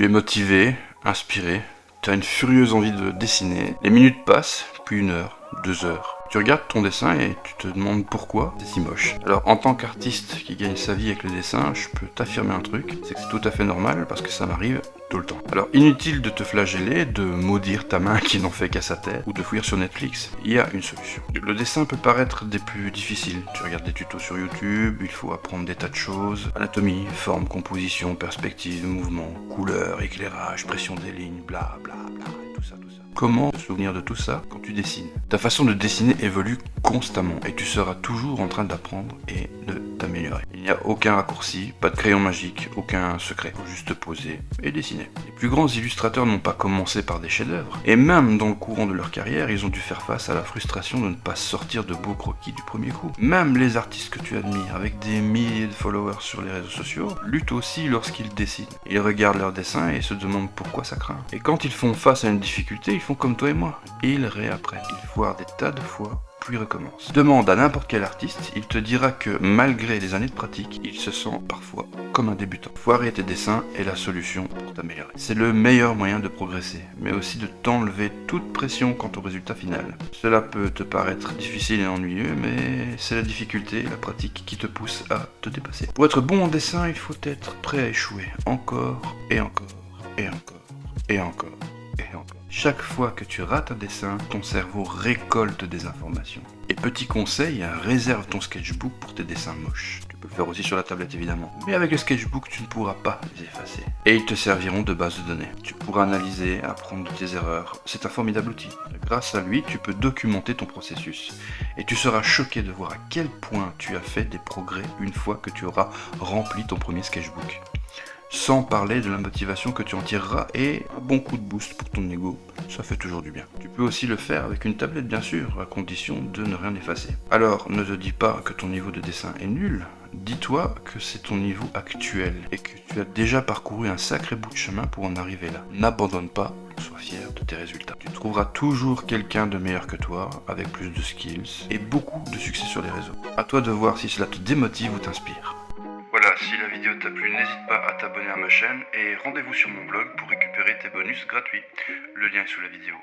Tu es motivé, inspiré, tu as une furieuse envie de dessiner. Les minutes passent, puis 1 heure, 2 heures. Tu regardes ton dessin et tu te demandes pourquoi c'est si moche. Alors en tant qu'artiste qui gagne sa vie avec le dessin, je peux t'affirmer un truc, c'est que c'est tout à fait normal parce que ça m'arrive tout le temps. Alors inutile de te flageller, de maudire ta main qui n'en fait qu'à sa tête, ou de fouiller sur Netflix, il y a une solution. Le dessin peut paraître des plus difficiles. Tu regardes des tutos sur YouTube, il faut apprendre des tas de choses. Anatomie, forme, composition, perspective, mouvement, couleur, éclairage, pression des lignes, bla bla bla, tout ça. Comment te souvenir de tout ça quand tu dessines? Ta façon de dessiner évolue constamment et tu seras toujours en train d'apprendre et de t'améliorer. Il n'y a aucun raccourci, pas de crayon magique, aucun secret. Faut juste te poser et dessiner. Les plus grands illustrateurs n'ont pas commencé par des chefs-d'œuvre et même dans le courant de leur carrière, ils ont dû faire face à la frustration de ne pas sortir de beaux croquis du premier coup. Même les artistes que tu admires avec des milliers de followers sur les réseaux sociaux luttent aussi lorsqu'ils dessinent. Ils regardent leurs dessins et se demandent pourquoi ça craint. Et quand ils font face à une difficulté, ils font comme toi et moi. Ils réapprennent. Ils foirent des tas de fois, puis recommencent. Demande à n'importe quel artiste, il te dira que malgré des années de pratique, il se sent parfois comme un débutant. Foirer tes dessins est la solution pour t'améliorer. C'est le meilleur moyen de progresser, mais aussi de t'enlever toute pression quant au résultat final. Cela peut te paraître difficile et ennuyeux, mais c'est la difficulté et la pratique qui te poussent à te dépasser. Pour être bon en dessin, il faut être prêt à échouer encore et encore et encore et encore. Chaque fois que tu rates un dessin, ton cerveau récolte des informations. Et petit conseil, réserve ton sketchbook pour tes dessins moches. Tu peux le faire aussi sur la tablette évidemment. Mais avec le sketchbook, tu ne pourras pas les effacer. Et ils te serviront de base de données. Tu pourras analyser, apprendre de tes erreurs. C'est un formidable outil. Grâce à lui, tu peux documenter ton processus. Et tu seras choqué de voir à quel point tu as fait des progrès une fois que tu auras rempli ton premier sketchbook. Sans parler de la motivation que tu en tireras et un bon coup de boost pour ton ego, ça fait toujours du bien. Tu peux aussi le faire avec une tablette bien sûr, à condition de ne rien effacer. Alors ne te dis pas que ton niveau de dessin est nul, dis-toi que c'est ton niveau actuel et que tu as déjà parcouru un sacré bout de chemin pour en arriver là. N'abandonne pas, sois fier de tes résultats. Tu trouveras toujours quelqu'un de meilleur que toi, avec plus de skills et beaucoup de succès sur les réseaux. À toi de voir si cela te démotive ou t'inspire. Voilà, si la vidéo t'a plu, n'hésite pas à t'abonner à ma chaîne et rendez-vous sur mon blog pour récupérer tes bonus gratuits. Le lien est sous la vidéo.